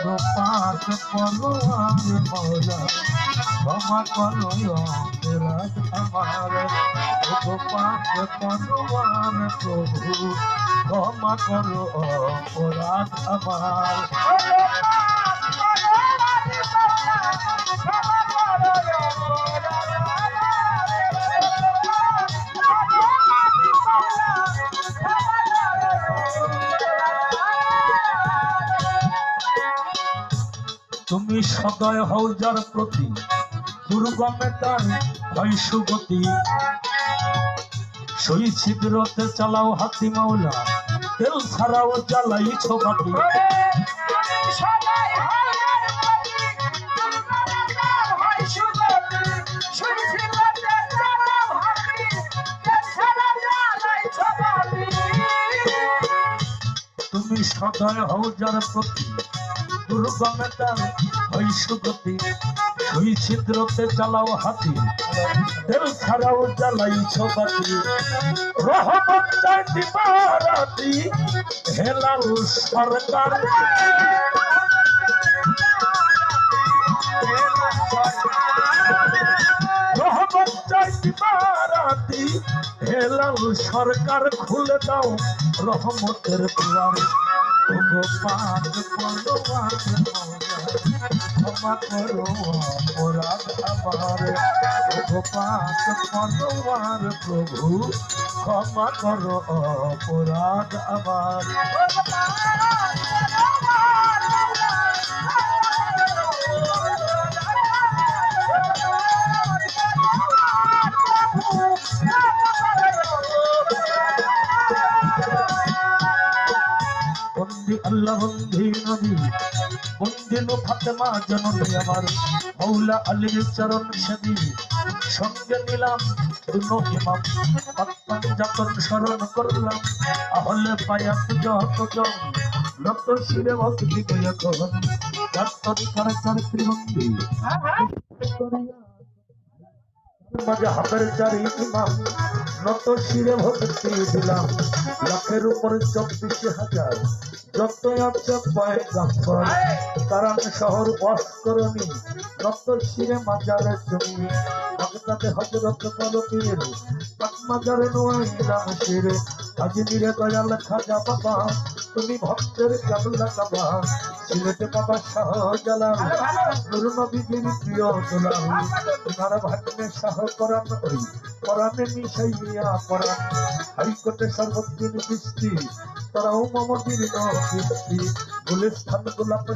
পাক পরোয়ার মৌলা ক্ষমা করো অপরাধ আমার ওগো পাক পরোয়ার প্রভু ক্ষমা করো অপরাধ আমার তুমি সদয় হও যার প্রতি দুর্গমে তার হয় সুগতি সই ছিদ্রতে চালাও হাতি মাওলা তেল ছাড়াও জ্বালাইছ বাতি তুমি সদয় হও যার প্রতি দুর্গমে তার হয় সুগতি সই ছিদ্রতে চালাও হাতি তেল ছাড়াও জ্বালাইছ বাতি রহমত চাই দিবারাতি হেলাল সরকার রহমত চাই দিবারাতি হেলাল সরকার খুলে দাও রহমতের দুয়ার ওগো পাক পরোয়ার মৌলা ক্ষমা করো অপরাধ আমার ওগো পাক পরোয়ার প্রভু ক্ষমা করো অপরাধ আমার বন্দি আল্লাহ বন্দি নবী বন্দি নো ফাতেমা জননী আমার মৌলা আলীর চরণ সেবী সঙ্গে নিলাম দুনো ইমাম পাত্তান যখন স্মরণ করলাম আহলে পায়া যত জন নত শিরে ভক্তি কয়া কহন যাত্তরি করে চারিত্রি বন্দি মাঝে হাতের চারি ইমাম নত শিরে ভক্তি দিলাম লাখের উপর 24,000 যত আছে পয়গম্বর কারণ শহর অস্করণী নত শিরে মাজারে জমি বাগদাদে হযরত বলবীর পাক মাজারে নোয়াইলাম শিরে আজমিরে দয়াল খাজা বাবা তুমি ভক্তের কাবলা কাবা সিলেটে বাবা শাহজালাল নূর নবীজির প্রিয় দুলাল তোমার ভাগ্নে শাহ করান ওই কোরআনে মিশাইয়া পড়ান হাইকোর্টে সর্বদিন বৃষ্টি তারাও মমদির নবৃষ্টি গুলিস্তান গোলাপ